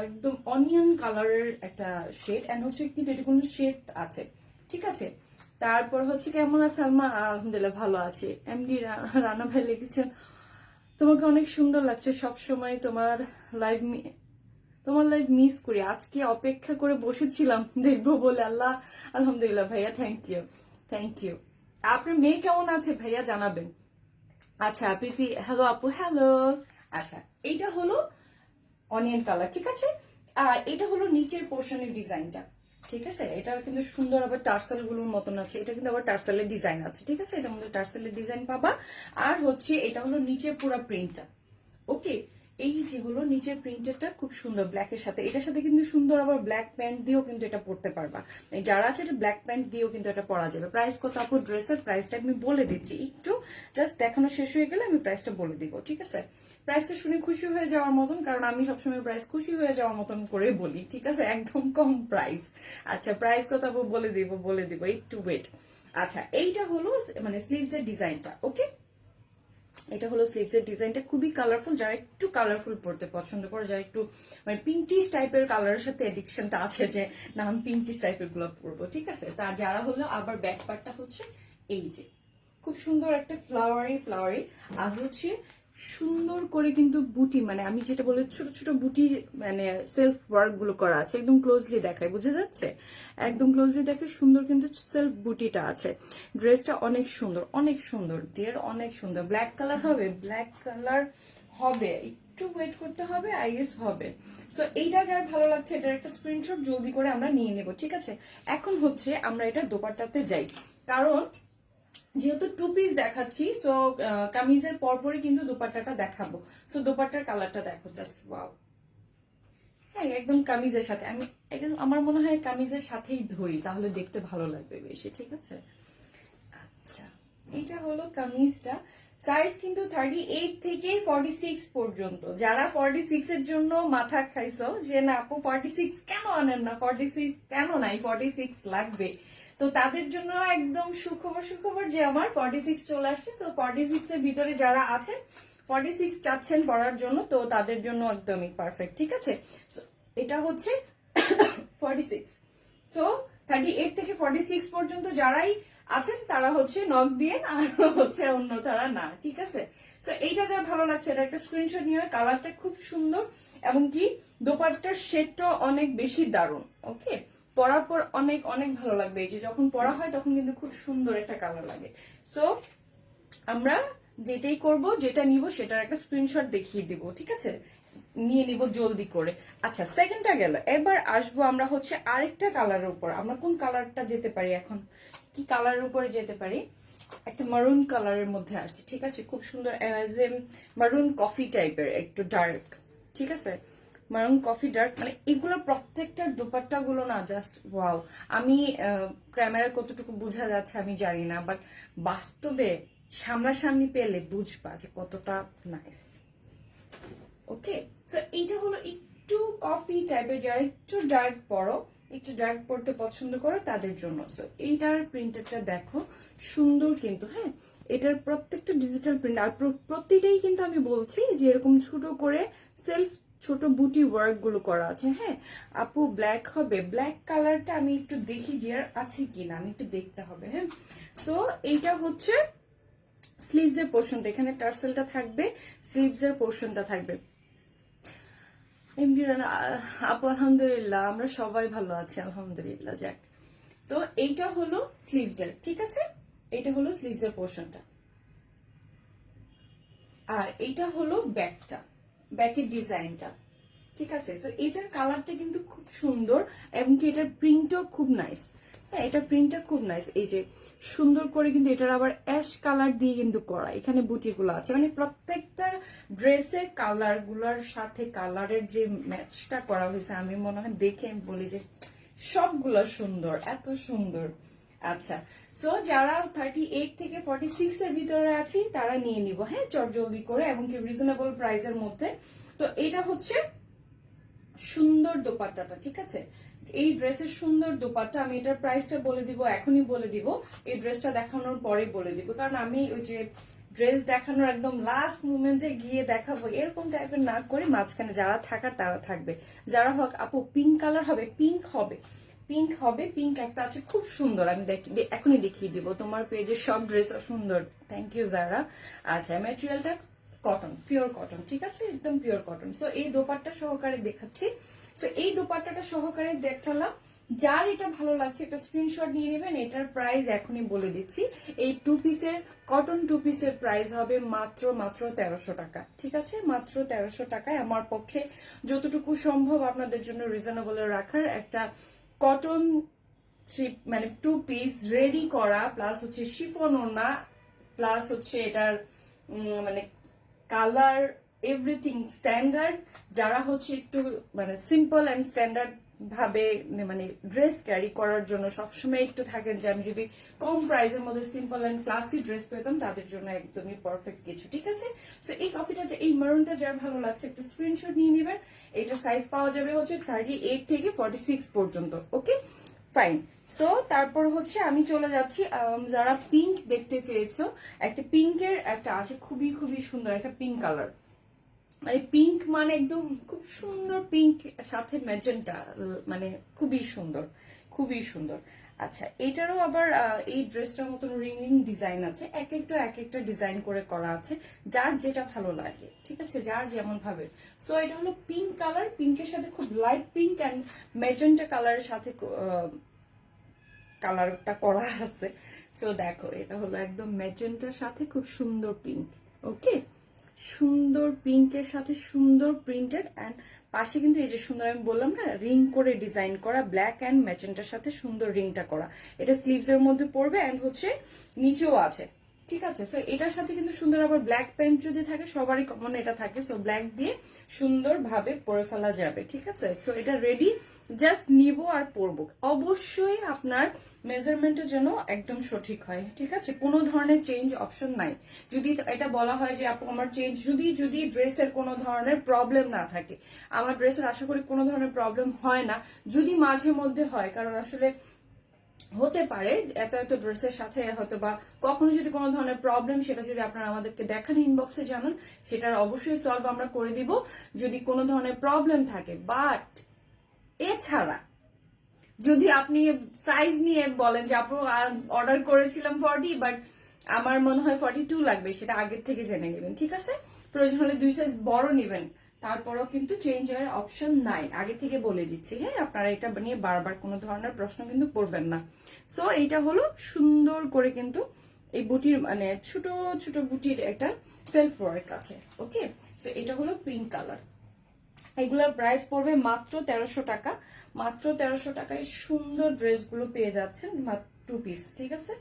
একদম অনিয়ন কালারের একটা শেড, এন্ড হচ্ছে কিন্তু এটা কোনো শেড আছে, ঠিক আছে। তারপর হচ্ছে কেমন আছে আলমা, আলহামদুলিল্লাহ ভালো আছে। এমডি রানা ভাই লিখেছেন তোমাকে অনেক সুন্দর লাগছে সব সময়, তোমার লাইভ মিস করি, আজকে অপেক্ষা করে বসেছিলাম দেখবো বলে। আল্লাহ, আলহামদুলিল্লাহ ভাইয়া, থ্যাংক ইউ, থ্যাংক ইউ। আপনার মেয়ে কেমন আছে ভাইয়া জানাবেন। আচ্ছা প্রীতি, হ্যালো আপু, হ্যালো। আচ্ছা এইটা হলো অনিয়ন কালার, ঠিক আছে। আর এটা হলো নিচের পোর্শনের ডিজাইনটা, ঠিক আছে। এটা কিন্তু সুন্দর আবার টার্সেল গুলোর মতন আছে, এটা কিন্তু আবার টার্সেলের ডিজাইন আছে, ঠিক আছে। এটার মধ্যে টার্সেলের ডিজাইন পাবা। আর হচ্ছে এটা হলো নিচের পুরো প্রিন্টটা, ওকে। এই যে হলো নিচের প্রিন্টেডটা খুব সুন্দর ব্ল্যাকের সাথে, এটার সাথে কিন্তু সুন্দর আবার ব্ল্যাক প্যান্ট দিয়েও কিন্তু এটা পরতে পারবা, যারা আছে এটা ব্ল্যাক প্যান্ট দিয়েও কিন্তু এটা পরা যাবে। প্রাইস কত আপু, ড্রেসের প্রাইসটা আমি বলে দিচ্ছি, একটু জাস্ট দেখানো শেষ হয়ে গেলে আমি প্রাইসটা বলে দিব, ঠিক আছে। প্রাইসটা শুনে খুশি হয়ে যাওয়ার মতন, কারণ আমি সবসময় প্রাইস খুশি হয়ে যাওয়ার মতন করে বলি, ঠিক আছে, একদম কম প্রাইস। আচ্ছা প্রাইস কত আপু বলে দিব, একটু ওয়েট। আচ্ছা এইটা হলো মানে স্লিভস এর ডিজাইনটা, ওকে। এটা হলো স্লিভস এর ডিজাইনটা, খুবই কালারফুল, যারা একটু কালারফুল পড়তে পছন্দ করে, যারা একটু মানে পিঙ্কিশ টাইপের কালারের সাথে এডিকশনটা আছে যে না আমি পিঙ্কিশ টাইপের গুলো পরবো, ঠিক আছে। তার যারা হলো আবার ব্যাক পার্টটা হচ্ছে এই যে খুব সুন্দর একটা ফ্লাওয়ারি, আর হচ্ছে সুন্দর করে কিন্তু বুটি, মানে আমি যেটা বলে ছোট ছোট বুটি মানে সেলফ ওয়ার্ক গুলো করা আছে, একদম ক্লোজলি দেখায়, বুঝা যাচ্ছে, একদম ক্লোজলি দেখে সুন্দর কিন্তু সেলফ বুটিটা আছে। ড্রেসটা অনেক সুন্দর, অনেক সুন্দর ডিয়ার, অনেক সুন্দর। ব্ল্যাক কালার হবে, ব্ল্যাক কালার হবে, একটু ওয়েট করতে হবে, আই গেস হবে। সো এইটা যার ভালো লাগছে এটার একটা স্ক্রিনশট জলদি করে আমরা নিয়ে নেব, ঠিক আছে। এখন হচ্ছে আমরা এটা দোপাট্টাতে যাই, কারণ যেহেতু টু পিস দেখাচ্ছি, সো কামিজের পরপরই কিন্তু দোপাট্টাটা দেখাবো। সো দোপাট্টার কালারটা দেখো, জাস্ট ওয়াও, হ্যাঁ একদম কামিজের সাথে। আমি একদম আমার মনে হয় কামিজের সাথেই ধরি, তাহলে দেখতে ভালো লাগবে বেশি, ঠিক আছে। আচ্ছা এইটা হলো কামিজটা, সাইজ কিন্তু 38 থেকে 46 পর্যন্ত। যারা 46 এর জন্য মাথা খাইছো যে না আপু 46 কেন আনেন না, 46 কেন নাই, 46 লাগবে, তো তাদের জন্য একদম সুখবর যে আমার 46 চলে আসছে। সো 46 এর ভিতরে যারা আছেন 46 চাচ্ছেন পরার জন্য, তো তাদের জন্য একদমই পারফেক্ট, ঠিক আছে। So, এটা হচ্ছে 46। সো 38 থেকে 46 পর্যন্ত যারাই আছেন তারা হচ্ছে নক দিয়ে, আর হচ্ছে অন্য তারা না, ঠিক আছে। সো এইটা যার ভালো লাগছে এটা একটা স্ক্রিনশট নিয়ে, কালারটা খুব সুন্দর এবং কি দোপাট্টার শেডটা অনেক বেশি দারুণ। ওকে, পরার পর অনেক অনেক ভালো লাগবে, এই যে যখন পরা হয় তখন কিন্তু খুব সুন্দর একটা কালার লাগে। সো আমরা যেটাই করব, যেটা নিব সেটার একটা স্ক্রিনশট দেখিয়ে দিব, ঠিক আছে, নিয়ে নিব জলদি করে। আচ্ছা, সেকেন্ডটা গেল, এবার আসবো আমরা হচ্ছে আরেকটা কালারের উপর। আমরা কোন কালারটা যেতে পারি এখন, কি কালারের উপরে যেতে পারি, একটা মারুন কালারের মধ্যে আসছে, ঠিক আছে, খুব সুন্দর যে মারুন কফি টাইপের, একটু ডার্ক, ঠিক আছে, মারুন কফি ডার্ক। মানে এগুলো প্রত্যেকটার দোপাট্টা গুলো না জাস্ট ওয়াও। আমি ক্যামেরা কতটুকু বোঝা যাচ্ছে আমি জানি না, বাট বাস্তবে সামনাসামনি পেলে বুঝবা যে কতটা নাইস। ওকে, সো এইটা হলো একটু কফি টাইপের, যারা একটু ডার্ক পরো, একটু ডার্ক পড়তে পছন্দ করো তাদের জন্য। সো এইটার প্রিন্টারটা দেখো সুন্দর কিন্তু, হ্যাঁ, এটার প্রত্যেকটা ডিজিটাল প্রিন্ট, আর প্রতিটাই কিন্তু আমি বলছি যে এরকম ছোট করে সেলফ ছোট বুটি ওয়ার্ক গুলো করা আছে। হ্যাঁ আপু ব্ল্যাক হবে, ব্ল্যাক কালারটা আমি একটু দেখি ডিয়ার আছে কিনা, আমি একটু দেখতে হবে। হ্যাঁ, সো এইটা হচ্ছে স্লিভস এর পোর্শনটা, এখানে টার্সেলটা থাকবে, স্লিভস এর পোর্শনটা থাকবে। আপু আলহামদুলিল্লাহ, আমরা সবাই ভালো আছি আলহামদুলিল্লাহ। যাক, তো এইটা হলো স্লিভস এর, ঠিক আছে, এইটা হলো স্লিভস এর পোর্শনটা, আর এইটা হলো ব্যাকটা, ব্যাকের ডিজাইনটা, ঠিক আছে। সো এটার কালারটা কিন্তু খুব সুন্দর এবং কি এটার প্রিন্টও খুব নাইস। হ্যাঁ, এটার প্রিন্টটা খুব নাইস, এই যে সুন্দর করে কিন্তু এটার আবার অ্যাশ কালার দিয়ে কিন্তু করা, এখানে বুটিগুলো আছে, মানে প্রত্যেকটা ড্রেসের কালার গুলার সাথে কালারের যে ম্যাচটা করা হয়েছে, আমি মনে হয় দেখে আমি বলি যে সবগুলো সুন্দর, এত সুন্দর। আচ্ছা, সো যারা 38 থেকে 46 এর ভিতরে আছি তারা নিয়ে নিব, হ্যাঁ, চট জলদি করে এবং কি রিজনেবল প্রাইসের মধ্যে। তো এটা হচ্ছে সুন্দর দোপাট্টাটা, ঠিক আছে, এই ড্রেসের সুন্দর দোপাট্টা। আমি এটার প্রাইসটা বলে দিব, এখনই বলে দিব, এই ড্রেসটা দেখানোর পরে বলে দিব, কারণ আমি ওই যে ড্রেস দেখানোর একদম লাস্ট মুমেন্টে গিয়ে দেখাবো এরকম টাইপের না করে, মাঝখানে যারা থাকার তারা থাকবে। যারা হোক আপু পিঙ্ক কালার হবে, পিঙ্ক হবে, পিঙ্ক হবে, পিঙ্ক একটা আছে খুব সুন্দর, আমি এখনই দেখিয়ে দিব, তোমার পেজে সব ড্রেস সুন্দর, থ্যাংক ইউ যারা। আচ্ছা, ম্যাটেরিয়ালটা কটন, পিওর কটন, ঠিক আছে, একদম পিওর কটন। সো এই দোপাট্টা সহকারে দেখাচ্ছি, সো এই দোপাট্টাটা সহকারে দেখালাম। যার এটা ভালো লাগছে একটা স্ক্রিনশট নিয়ে নেবেন, এটার প্রাইস এখনই বলে দিচ্ছি। এই টু পিসের কটন টু পিসের প্রাইস হবে মাত্র 1300 টাকা, ঠিক আছে, মাত্র 1300 টাকায় আমার পক্ষে যতটুকু সম্ভব আপনাদের জন্য রিজনেবল রাখার একটা কটন মানে টু পিস রেডি করা, প্লাস হচ্ছে শিফন ওড়না, প্লাস হচ্ছে এটার মানে কালার এভরিথিং স্ট্যান্ডার্ড। যারা হচ্ছে একটু মানে সিম্পল অ্যান্ড স্ট্যান্ডার্ড ভাবে মানে ড্রেস ক্যারি করার জন্য সবসময় একটু থাকেন যে আমি যদি কম প্রাইসের মধ্যে সিম্পল অ্যান্ড ক্লাসি ড্রেস পেতাম, তাদের জন্য একদমই পারফেক্ট কিছু, ঠিক আছে। সো এই কফিটা, এই মারুনটা যার ভালো লাগছে একটা স্ক্রিনশট নিয়ে নেবেন। এটা সাইজ পাওয়া যাবে হচ্ছে 38 থেকে 46 পর্যন্ত। Okay fine. সো তারপর হচ্ছে আমি চলে যাচ্ছি, যারা পিঙ্ক দেখতে চেয়েছো, একটা পিঙ্কের একটা আছে খুবই খুবই সুন্দর একটা পিঙ্ক কালার, মানে পিঙ্ক মানে একদম খুব সুন্দর পিঙ্ক সাথে ম্যাজেন্টা, মানে খুবই সুন্দর, খুবই সুন্দর। আচ্ছা, এটারও আবার এই ড্রেসটার মতন রিং ডিজাইন আছে, এক একটা ডিজাইন করে করা আছে, যার যেটা ভালো লাগে, ঠিক আছে, যার যেমন ভাবে। সো এটা হলো পিঙ্ক কালার, পিঙ্কের সাথে খুব লাইট পিঙ্ক অ্যান্ড ম্যাজেন্টা কালারের সাথে কালারটা করা আছে। সো দেখো এটা হলো একদম ম্যাজেন্টার সাথে খুব সুন্দর পিঙ্ক। ওকে, সুন্দর পিঙ্কের সাথে সুন্দর প্রিন্টেড, অ্যান্ড পাশে কিন্তু এই যে সুন্দর আমি বললাম না রিং করে ডিজাইন করা, ব্ল্যাক অ্যান্ড ম্যাজেন্টার সাথে সুন্দর রিংটা করা। এটা স্লিভস এর মধ্যে পড়বে অ্যান্ড হচ্ছে নিচেও আছে, ঠিক আছে। সো এটার সাথে কিন্তু সুন্দর আবার ব্ল্যাক প্যান্ট যদি থাকে, সবারই কমন এটা থাকে, সো ব্ল্যাক দিয়ে সুন্দরভাবে পরে ফেলা যাবে। ঠিক আছে, তো এটা রেডি, জাস্ট নিব আর পরবো। অবশ্যই আপনার মেজারমেন্টের জন্য একদম সঠিক হয়। ঠিক আছে, কোনো ধরনের চেঞ্জ অপশন নাই। যদি এটা বলা হয় যে আপু আমার চেঞ্জ, যদি ড্রেসের কোনো ধরনের প্রবলেম না থাকে, আমার ড্রেসের আশা করি কোনো ধরনের প্রবলেম হয় না, যদি মাঝে মধ্যে হয়, কারণ আসলে হতে পারে এত এত ড্রেসের সাথে হয়তো বা কখনো যদি কোনো ধরনের প্রবলেম, সেটা যদি আপনারা আমাদেরকে দেখান, ইনবক্সে জানান, সেটার অবশ্যই সলভ আমরা করে দিব যদি কোনো ধরনের প্রবলেম থাকে। বাট এছাড়া যদি আপনি সাইজ নিয়ে বলেন যে আপু অর্ডার করেছিলাম 40, বাট আমার মনে হয় 42 লাগবে, সেটা আগের থেকে জেনে নেবেন। ঠিক আছে, প্রয়োজন হলে 2 সাইজ বড় নেবেন, তারপরও কিন্তু চেঞ্জ এর অপশন নাই, আগে থেকে বলে দিচ্ছি। হ্যাঁ, আপনারা এটা নিয়ে বারবার কোনো ধরনের প্রশ্ন কিন্তু করবেন না। সো এইটা হলো সুন্দর করে কিন্তু এই বুটির মানে ছোট ছোট বুটির একটা সেলফ ওয়ার্ক আছে। ওকে, সো এটা হলো পিঙ্ক কালার। এগুলোর প্রাইস পড়বে মাত্র 1300 টাকা। মাত্র 1300 টাকায় সুন্দর ড্রেসগুলো পেয়ে যাচ্ছেন, মাত্র 2 পিস। ঠিক আছে,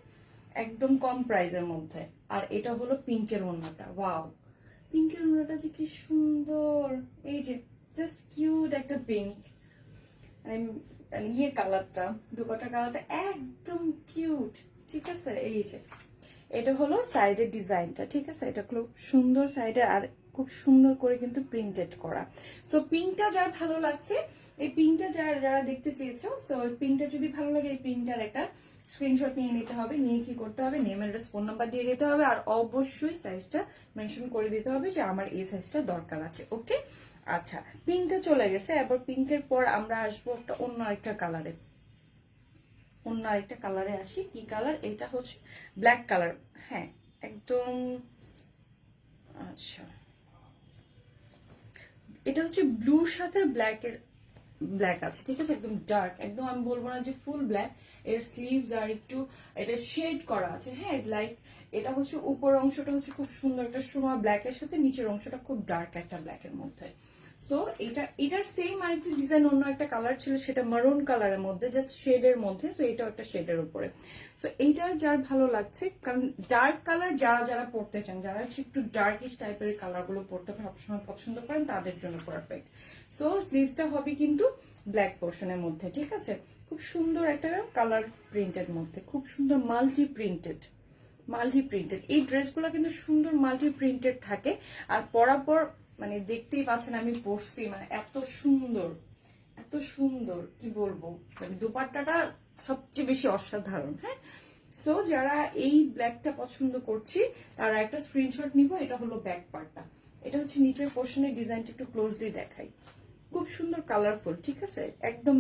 একদম কম প্রাইসের মধ্যে। আর এটা হলো পিঙ্কের ওড়নাটা, ওয়াও, পিঙ্কের ওড়নাটা যে কি সুন্দর, এই যে জাস্ট কিউট একটা পিঙ্ক, মানে ইয়ে কালারটা, দুপাটা কালারটা একদম কিউট। ঠিক আছে, এই যে এটা হলো সাইডের ডিজাইনটা। ঠিক আছে, এটা খুব সুন্দর সাইডের, আর খুব সুন্দর করে কিন্তু প্রিন্টেড করা। সো পিঙ্কটা যার ভালো লাগছে, এই পিঙ্কটা যারা দেখতে চেয়েছো, সো পিঙ্কটা যদি ভালো লাগে, এই পিঙ্কটার একটা স্ক্রিনশট নিয়ে নিতে হবে। নিয়ে কি করতে হবে, নেম অ্যাড্রেস ফোন নাম্বার দিয়ে দিতে হবে, আর অবশ্যই সাইজটা মেনশন করে দিতে হবে যে আমার এই সাইজটা দরকার আছে। ওকে, আচ্ছা, পিঙ্কটা চলে গেছে। এবার পিঙ্কের পর আমরা আসবো একটা অন্য আরেকটা কালারে। অন্য আরেকটা কালারে আসি। কি কালার এটা? হচ্ছে ব্ল্যাক কালার। হ্যাঁ, একদম। আচ্ছা, এটা হচ্ছে ব্লুর সাথে ব্ল্যাক আছে। ঠিক আছে, একদম ডার্ক, একদম আমি বলবো না যে ফুল ব্ল্যাক। এর স্লিভস আর একটু এটা শেড করা আছে। হ্যাঁ, লাইক এটা হচ্ছে উপর অংশটা হচ্ছে খুব সুন্দর একটা সুমা ব্ল্যাকের সাথে, নিচের অংশটা খুব ডার্ক একটা ব্ল্যাকের মধ্যে। সো এটার সেম আরেকটা ডিজাইন অন্য একটা কালার ছিল, সেটা মারুন কালারের মধ্যে, জাস্ট শেডের মধ্যে। সো এটাও একটা শেডের উপরে। সো এইটার যার ভালো লাগছে, কারণ ডার্ক কালার যারা পড়তে চান, যারা হচ্ছে একটু ডার্কিশ টাইপের কালার গুলো পড়তে সবসময় পছন্দ করেন, তাদের জন্য পারফেক্ট। সো স্লিভসটা হবে কিন্তু ব্ল্যাক পোর্শনের মধ্যে। ঠিক আছে, খুব সুন্দর একটা কালার প্রিন্টের মধ্যে, খুব সুন্দর মাল্টি প্রিন্টেড। এই ড্রেসগুলো কিন্তু সুন্দর মাল্টি প্রিন্টেড থাকে, আর পরাপর মানে দেখতেই পাচ্ছেন আমি পরছি, মানে এত সুন্দর, এত সুন্দর, কি বলবো, মানে দুপাট্টাটা সবচেয়ে বেশি অসাধারণ। হ্যাঁ, সো যারা এই ব্ল্যাকটা পছন্দ করছি, তারা একটা স্ক্রিনশট নিব। এটা হলো ব্যাক পার্টটা, এটা হচ্ছে নিচের পোর্শনের ডিজাইনটা একটু ক্লোজলি দেখাই। খুব সুন্দর কালারফুল। ঠিক আছে, একদম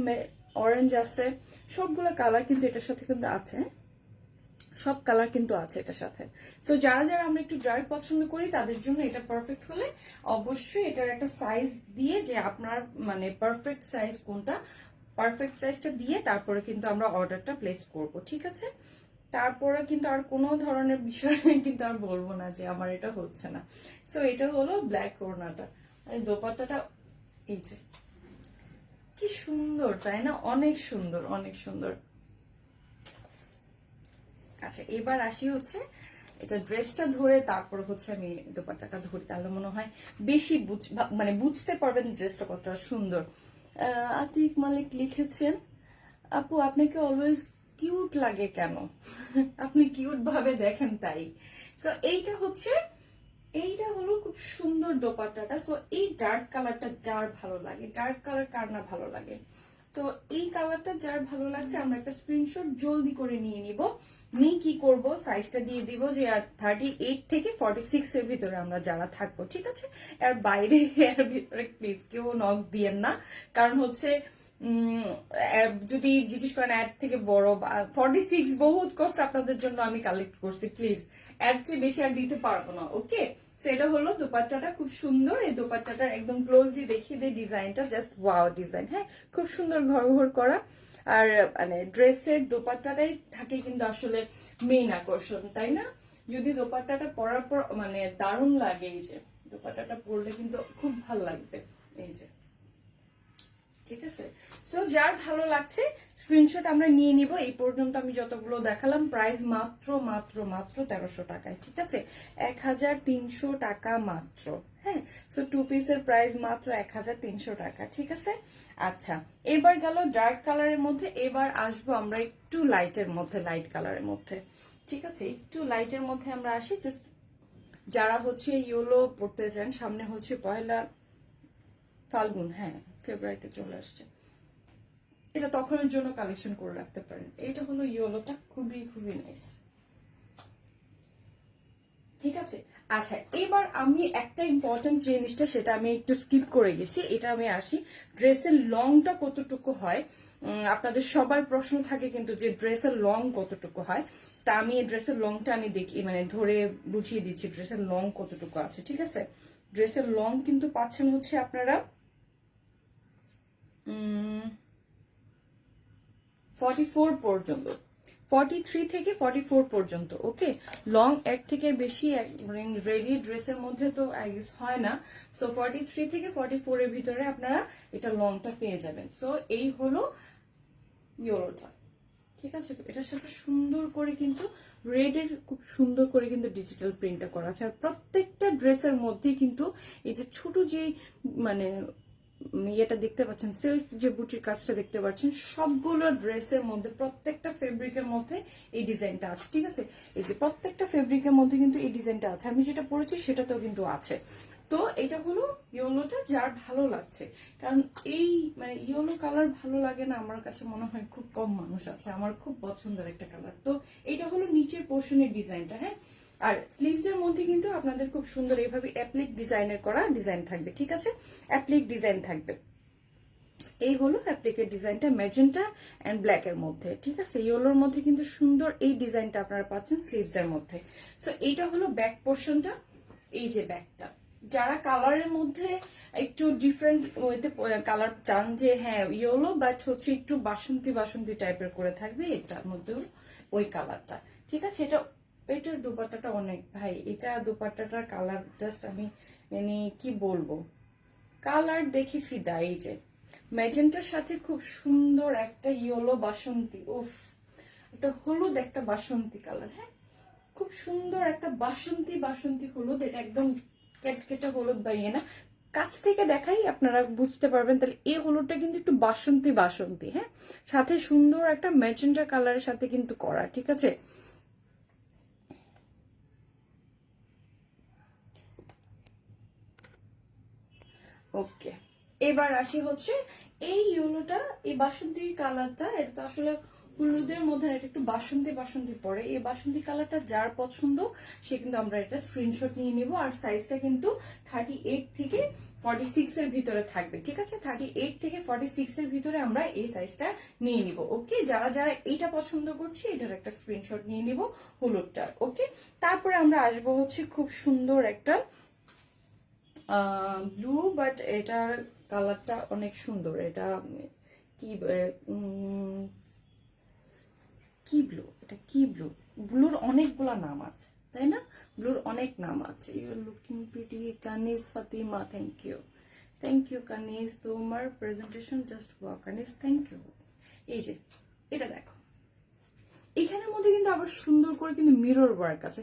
অরেঞ্জ আছে, সবগুলো কালার কিন্তু এটার সাথে কিন্তু আছে, সব কালার কিন্তু আছে এটার সাথে। সো যারা আমরা একটু ডার্ক পছন্দ করি, তাদের জন্য এটা পারফেক্ট হলে অবশ্যই এটার একটা সাইজ দিয়ে, যে আপনার মানে পারফেক্ট সাইজ কোনটা, পারফেক্ট সাইজটা দিয়ে তারপরে কিন্তু আমরা অর্ডারটা প্লেস করব। ঠিক আছে, তারপরে কিন্তু আর কোনো ধরনের বিষয় কিন্তু আর বলবো না যে আমার এটা হচ্ছে না। সো এটা হলো ব্ল্যাক ওড়নাটা, দোপাট্টাটা এই যে কি সুন্দর, তাই না? অনেক সুন্দর, অনেক সুন্দর। আচ্ছা, এবার আসি হচ্ছে এটা ড্রেসটা ধরে, তারপর হচ্ছে আমি দোপাট্টাটা ধরি, তাহলে মনে হয় বেশি মানে বুঝতে পারবেন ড্রেসটা কতটা সুন্দর। আতিক মালিক লিখেছেন, আপু আপনাকে অলওয়েজ কিউট লাগে কেন? আপনি কিউট ভাবে দেখেন তাই। সো এইটা হলো খুব সুন্দর দোপাট্টাটা। সো এই ডার্ক কালারটা যার ভালো লাগে, ডার্ক কালার কার না ভালো লাগে, তো এই কালারটা যার ভালো লাগছে, আমরা একটা স্ক্রিনশট জলদি করে নিয়ে নিব। নিয়ে কি করব, সাইজটা দিয়ে দিব যে 38 থেকে 46 এর ভিতরে আমরা যারা থাকবো। ঠিক আছে, এর বাইরে এর ভিতরে প্লিজ কেউ নক দিয়েন না, কারণ হচ্ছে যদি জিজ্ঞেস করেন অ্যাড থেকে বড় বা 46 বহুত কষ্ট আপনাদের জন্য আমি কালেক্ট করছি, প্লিজ এর চেয়ে বেশি আর দিতে পারবো না। ওকে, সেটা হলো দোপাট্টাটা খুব সুন্দর। এই দোপাট্টাটা একদম ক্লোজলি দেখিয়ে দেয় ডিজাইনটা, জাস্ট ওয়াও ডিজাইন। হ্যাঁ, খুব সুন্দর ঘর করা। আর মানে ড্রেসের দোপাট্টাটাই থাকে কিন্তু আসলে মেইন আকর্ষণ, তাই না? যদি দোপাট্টাটা পরার পর মানে দারুণ লাগে, এই যে দোপাট্টাটা পরলে কিন্তু খুব ভালো লাগবে। এই যে ঠিক আছে। সো যার ভালো লাগছে স্ক্রিনশট আমরা নিয়ে নিব। এই পর্যন্ত আমি যতগুলো দেখালাম প্রাইস মাত্র মাত্র মাত্র 1300 টাকায়, ঠিক আছে, 1300 টাকা মাত্র। হ্যাঁ, সো 2 পিসের প্রাইস মাত্র 1300 টাকা, ঠিক আছে। আচ্ছা, এবার গেল ডার্ক কালারের মধ্যে, এবার আসবো আমরা একটু লাইটের মধ্যে, লাইট কালারের মধ্যে, ঠিক আছে। একটু লাইটের মধ্যে আমরা আসি। জাস্ট যারা হচ্ছে ইয়েলো পড়তে চান, সামনে হচ্ছে পয়লা ফাল্গুন, হ্যাঁ ফেব্রুয়ারিতে চলে আসছে, এটা তখনের জন্য কালেকশন করে রাখতে পারেন। এটা হলো ইয়েলোটা, খুবই খুবই নাইস, ঠিক আছে। আচ্ছা, এবার আমি একটা ইম্পর্টেন্ট জিনিসটা সেটা আমি একটু স্কিপ করে গেছি, এটা আমি আসি ড্রেসের লংটা কতটুকু হয়। আপনাদের সবার প্রশ্ন থাকে কিন্তু যে ড্রেসের লং কতটুকু হয়, তা আমি এই ড্রেসের লংটা আমি দেখি, মানে ধরে বুঝিয়ে দিচ্ছি ড্রেসের লং কতটুকু আছে, ঠিক আছে। ড্রেসের লং কিন্তু পাচ্ছেন হচ্ছে আপনারা 44 পর্যন্ত, 43 থেকে 44 পর্যন্ত, ওকে। লং এর থেকে বেশি রেডি ড্রেসের মধ্যে তো আই গেস হয় না। সো 43 থেকে 44 এর ভিতরে আপনারা এটা লংটা পেয়ে যাবেন। সো এই হলো ইয়েলোটা, ঠিক আছে। এটার সাথে সুন্দর করে কিন্তু রেডের খুব সুন্দর করে কিন্তু ডিজিটাল প্রিন্টটা করা আছে। আর প্রত্যেকটা ড্রেসের মধ্যে কিন্তু এই যে ছোট যে মানে ইয়েটা দেখতে পাচ্ছেন, সেলফ যে বুটির কাজটা দেখতে পাচ্ছেন, সবগুলো ড্রেসের মধ্যে প্রত্যেকটা ফেব্রিকের মধ্যে এই ডিজাইনটা আছে, ঠিক আছে। এই যে প্রত্যেকটা ফেব্রিকের মধ্যে কিন্তু এই ডিজাইনটা আছে, আমি যেটা পরেছি সেটাতেও কিন্তু আছে। তো এটা হলো ইয়েলোটা, যার ভালো লাগছে, কারণ এই মানে ইয়েলো কালার ভালো লাগে না আমার কাছে মনে হয় খুব কম মানুষ আছে, আমার খুব পছন্দের একটা কালার। তো এটা হলো নিচের পোর্শনের ডিজাইনটা, হ্যাঁ। আর স্লিভস এর মধ্যে কিন্তু আপনাদের খুব সুন্দর এইভাবে অ্যাপ্লিক ডিজাইনের করা ডিজাইন থাকবে, ঠিক আছে, অ্যাপ্লিক ডিজাইন থাকবে। এই হলো অ্যাপ্লিকের ডিজাইনটা ম্যাজেন্টা এন্ড ব্ল্যাক এর মধ্যে, ঠিক আছে। ইয়েলোর মধ্যে কিন্তু সুন্দর এই ডিজাইনটা আপনারা পাচ্ছেন স্লিভস এর মধ্যে। সো এইটা হলো ব্যাক পোর্শনটা, এই যে ব্যাকটা। যারা কালারের মধ্যে একটু ডিফারেন্ট ওয়েতে কালার চান, যে হ্যাঁ ইয়েলো বাট হচ্ছে একটু বাসন্তী বাসন্তী টাইপের করে থাকবে, এটার মধ্যেও ওই কালারটা, ঠিক আছে। এটার দুপাট্টাটা অনেক ভাই, এটা দুপাট্টাটার কালার জাস্ট আমি মানে কি বলবো, কালার দেখে ফিদা। এই যে ম্যাজেন্টার সাথে খুব সুন্দর একটা ইয়েলো বাসন্তী, উফ, একটা হলুদ একটা বাসন্তী কালার, হ্যাঁ খুব সুন্দর একটা বাসন্তী বাসন্তী হলুদ, এটা একদম কেটকেটে হলুদ বা ইয়ে না, কাছ থেকে দেখাই আপনারা বুঝতে পারবেন। তাহলে এই হলুদটা কিন্তু একটু বাসন্তী বাসন্তী, হ্যাঁ, সাথে সুন্দর একটা ম্যাজেন্টা কালারের সাথে কিন্তু করা, ঠিক আছে। ওকে, এবার আসি হচ্ছে এই ইয়েলোটা, এই বাসন্তী কালারটা, এটা তো আসলে হলুদের মধ্যে এটা একটু বাসন্তী বাসন্তী পড়ে। এই বাসন্তী কালারটা যার পছন্দ সে কিন্তু আমরা এটা স্ক্রিনশট নিয়ে নিব। আর সাইজটা কিন্তু 38 থেকে 46 এর ভিতরে থাকবে, ঠিক আছে। 38 থেকে 46 এর ভিতরে আমরা এই সাইজটা নিয়ে নিব, ওকে। যারা যারা এইটা পছন্দ করছি এটার একটা স্ক্রিনশট নিয়ে নিব হলুদটা, ওকে। তারপরে আমরা আসবো হচ্ছে খুব সুন্দর একটা ব্লু, বাট এটার কালারটা অনেক সুন্দর। এটা কি কি ব্লু, এটা কি ব্লু, ব্লুর অনেকগুলা নাম আছে তাই না, ব্লুর অনেক নাম আছে। You are looking pretty Kaniz Fatima, thank you Kaniz, তোমার presentation just wow Kaniz, thank you. এই যে এটা দেখো, এখানের মধ্যে কিন্তু আবার সুন্দর করে কিন্তু মিরর ওয়ার্ক আছে।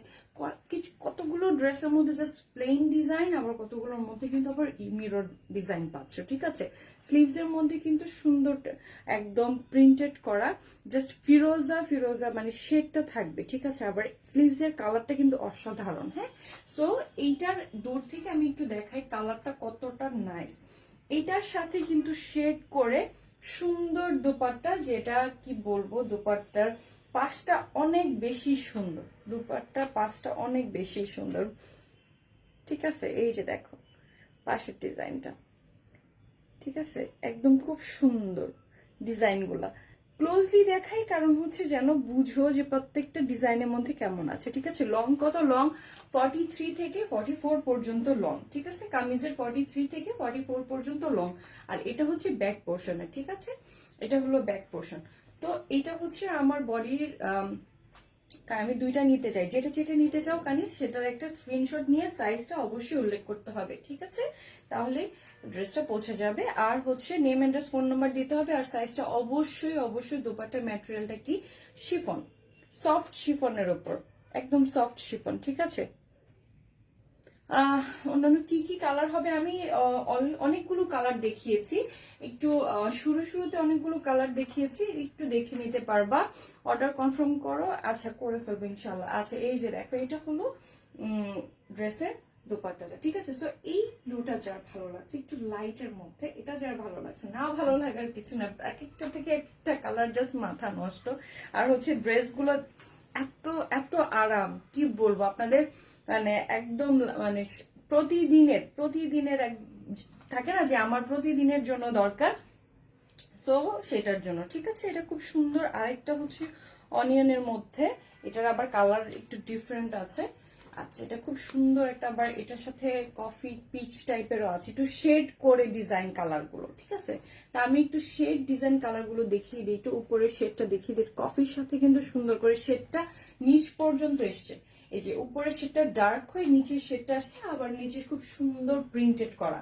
কতগুলো ড্রেসের মধ্যে জাস্ট প্লেন ডিজাইন, আবার কতগুলোর মধ্যে কিন্তু আবার মিরর ডিজাইন পাচ্ছ, ঠিক আছে। স্লিভস এর মধ্যে কিন্তু সুন্দর একদম প্রিন্টেড করা জাস্ট ফিরোজা ফিরোজা মানে শেডটা থাকবে, ঠিক আছে। আবার স্লিভস এর কালারটা কিন্তু অসাধারণ, হ্যাঁ। সো এইটার দূর থেকে আমি একটু দেখাই কালারটা কতটা নাইস। এইটার সাথে কিন্তু শেড করে সুন্দর দোপাট্টা, যেটা কি বলবো, দোপাট্টার পাশটা অনেক বেশি সুন্দর, দুপাট্টার পাশটা অনেক বেশি সুন্দর, ঠিক আছে। এই যে দেখো পাশের ডিজাইনটা, ঠিক আছে, একদম খুব সুন্দর ডিজাইনগুলা। ক্লোজলি দেখাই কারণ হচ্ছে যেন বুঝো যে প্রত্যেকটা ডিজাইনের মধ্যে কেমন আছে, ঠিক আছে। লং কত, লং 43 থেকে 44 পর্যন্ত লং, ঠিক আছে। কামিজের 43 থেকে 44 পর্যন্ত লং। আর এটা হচ্ছে ব্যাক পোর্শনের, ঠিক আছে, এটা হলো ব্যাক পোর্শন। তো এটা হচ্ছে আমার বডির কারণ আমি দুইটা নিতে চাই, যেটা যেটা নিতে চাও কানিস সেটার একটা স্ক্রিনশট নিয়ে সাইজটা অবশ্যই উল্লেখ করতে হবে, ঠিক আছে? তাহলে ড্রেসটা পৌঁছে যাবে। আর হচ্ছে নেম অ্যাড্রেস ফোন নাম্বার দিতে হবে। আর সাইজটা অবশ্যই অবশ্যই, দোপাট্টার ম্যাটেরিয়ালটা কি শিফন, সফট শিফনের উপর, একদম সফট শিফন, ঠিক আছে? অন্যান্য কি কি কালার হবে আমি অনেকগুলো কালার দেখিয়েছি, একটু শুরুতে অনেকগুলো কালার দেখিয়েছি, একটু দেখে নিতে পারবা। অর্ডার কনফার্ম করো, আচ্ছা করে ফেলবো ইনশাল্লাহ। আচ্ছা এই যে দেখো, এটা হলো ড্রেসের দোপাট্টাটা, ঠিক আছে? সো এই ব্লুটা যার ভালো লাগছে একটু লাইটের মধ্যে, এটা যার ভালো লাগছে, না ভালো লাগার কিছু না, এক একটা থেকে একটা কালার জাস্ট মাথা নষ্ট। আর হচ্ছে ড্রেসগুলো এত এত আরাম, কি বলবো আপনাদের, মানে একদম মানে প্রতিদিনের থাকে না যে আমার প্রতিদিনের জন্য দরকার, সো সেটার জন্য, ঠিক আছে? এটা খুব সুন্দর। আরেকটা হচ্ছে অনিয়নের মধ্যে, এটার আবার কালার একটু ডিফারেন্ট আছে। আচ্ছা এটা খুব সুন্দর একটা, আবার এটার সাথে কফি পিচ টাইপেরও আছে, একটু শেড করে ডিজাইন কালার গুলো, ঠিক আছে? তা আমি একটু শেড ডিজাইন কালার গুলো দেখিয়ে দিই, একটু উপরের শেডটা দেখিয়ে দিই। কফির সাথে কিন্তু সুন্দর করে শেডটা নিচ পর্যন্ত এসছে, এই যে উপরের শেডটা ডার্ক হয়ে নিচের শেডটা আসছে, আবার নিচে খুব সুন্দর প্রিন্টেড করা।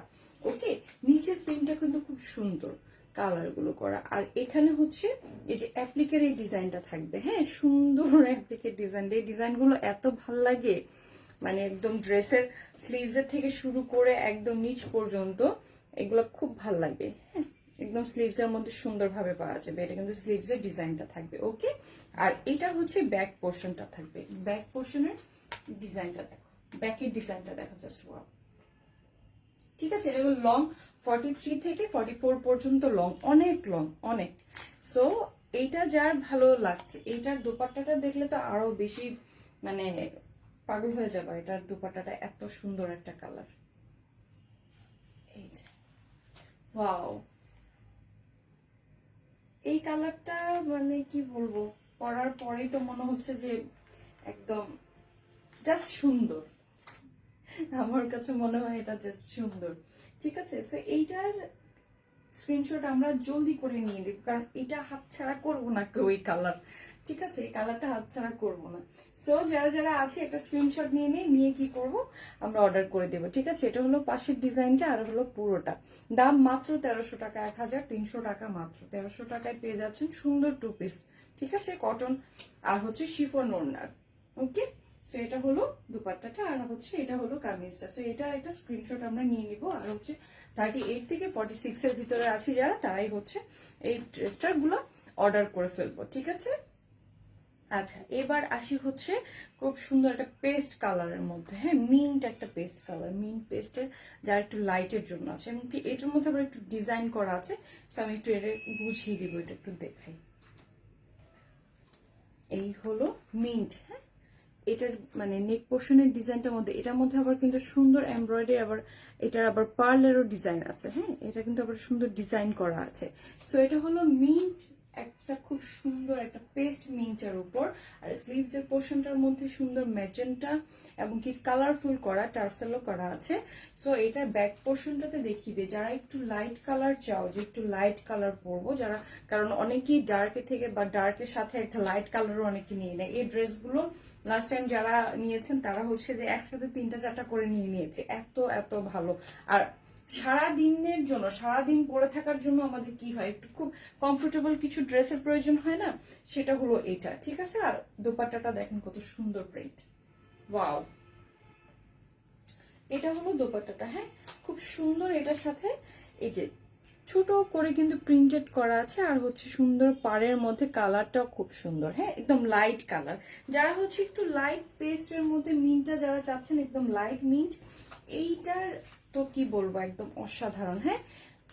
ওকে, নিচের প্রিন্টটা কিন্তু খুব সুন্দর কালার গুলো করা। আর এখানে হচ্ছে এই যে অ্যাপ্লিকের এই ডিজাইনটা থাকবে, হ্যাঁ সুন্দর অ্যাপ্লিকের ডিজাইন, এই ডিজাইন গুলো এত ভাল লাগে, মানে একদম ড্রেসের স্লিভস এর থেকে শুরু করে একদম নিচ পর্যন্ত এগুলো খুব ভাল লাগবে, হ্যাঁ একদম স্লিভস এর মধ্যে সুন্দরভাবে পাওয়া যাবে। এটা কিন্তু স্লিভস এর ডিজাইনটা থাকবে, ওকে? আর এটা হচ্ছে ব্যাক পোর্শনটা থাকবে, ব্যাক পোর্শনের ডিজাইনটা দেখো, ব্যাকের ডিজাইনটা দেখো, জাস্ট ওয়াও, ঠিক আছে? এটা লং 43 থেকে 44 পর্যন্ত লং, অনেক লং, অনেক। সো এইটা যার ভালো লাগছে, এইটার দোপাট্টাটা দেখলে তো আরো বেশি মানে পাগল হয়ে যাবে। এটার দোপাট্টাটা এত সুন্দর একটা কালার, এই যে ওয়াও, এই কালারটা মানে কি বলবো, পরার পরেই তো মনে হচ্ছে যে একদম জাস্ট সুন্দর, আমার কাছে মনে হয় এটা জাস্ট সুন্দর, ঠিক আছে? সো এইটার স্ক্রিনশট আমরা জলদি করে নিয়ে নিব, কারণ এটা হাতছাড়া করবো না কেউ, এই কালার, ঠিক আছে? এই কালারটা হাতছাড়া করবো না। সো যারা যারা আছে একটা স্ক্রিনশট নিয়ে কি করব, আমরা অর্ডার করে দেবো, ঠিক আছে? এটা হলো পাশের ডিজাইনটা, আর হলো পুরোটা। দাম মাত্র 1300 টাকা, 1300 টাকা, মাত্র 1300 টাকায় পেয়ে যাচ্ছেন সুন্দর 2 পিস, ঠিক আছে? কটন আর হচ্ছে শিফন ওড়নার, ওকে? সো এটা হলো দুপাট্টাটা, আর হচ্ছে এটা হলো কামিজটা। সো এটা একটা স্ক্রিনশট আমরা নিয়ে নিব। আর হচ্ছে 38 থেকে 46 এর ভিতরে আছে যারা, তারাই হচ্ছে এই ড্রেসটার গুলো অর্ডার করে ফেলবো, ঠিক আছে? আচ্ছা এবার আসি হচ্ছে খুব সুন্দর একটা পেস্ট কালারের মধ্যে, হ্যাঁ মিন্ট একটা পেস্ট কালার, মিন্ট পেস্টের যারা একটু লাইটের জন্য আছে, এবং কি এটার মধ্যে আবার একটু ডিজাইন করা আছে। সো আমি একটু এটা বুঝিয়ে দিব, এটা একটু দেখাই। এই হলো মিন্ট, হ্যাঁ এটার মানে নেক পোর্শনের ডিজাইনটার মধ্যে, এটার মধ্যে আবার কিন্তু সুন্দর এমব্রয়ডারি, আবার এটার আবার পার্লেরও ডিজাইন আছে, হ্যাঁ এটা কিন্তু আবার সুন্দর ডিজাইন করা আছে। সো এটা হলো মিন্ট, একটা খুব সুন্দর একটা পেস্ট মিন্টের উপর, আর স্লিভস এর পোর্শনটার মধ্যে সুন্দর ম্যাজেন্টা এবং কি কালারফুল করা টার্সেলও করা আছে। সো এটার ব্যাক পোর্শনটাতে দেখিয়ে দিই, যারা একটু লাইট কালার চাও, যে একটু লাইট কালার পরবো যারা, কারণ অনেকেই ডার্কের থেকে বা ডার্কের সাথে একটা লাইট কালারও অনেকে নিয়ে নেয়। এই ড্রেসগুলো লাস্ট টাইম যারা নিয়েছেন তারা হচ্ছে যে একসাথে 3টা 4টা করে নিয়েছে, এত এত ভালো। আর সারা দিনের জন্য, সারাদিন পরে থাকার জন্য আমাদের কি হয়, একটু খুব কমফোর্টেবল কিছু ড্রেসের প্রয়োজন হয় না, সেটা হলো এটা, ঠিক আছে? আর দোপাট্টাটা দেখেন কত সুন্দর প্রিন্ট, ওয়াও, এটা হলো দোপাট্টাটা, হ্যাঁ খুব সুন্দর। এটার সাথে এই যে ছোট করে কিন্তু প্রিন্টেড করা আছে, আর হচ্ছে সুন্দর পাড়ের মধ্যে কালারটাও খুব সুন্দর, হ্যাঁ একদম লাইট কালার। যারা হচ্ছে একটু লাইট পেস্টের মধ্যে মিন্টটা যারা চাচ্ছেন, একদম লাইট মিন্ট, এইটার তো কি বলবো একদম অসাধারণ, হ্যাঁ।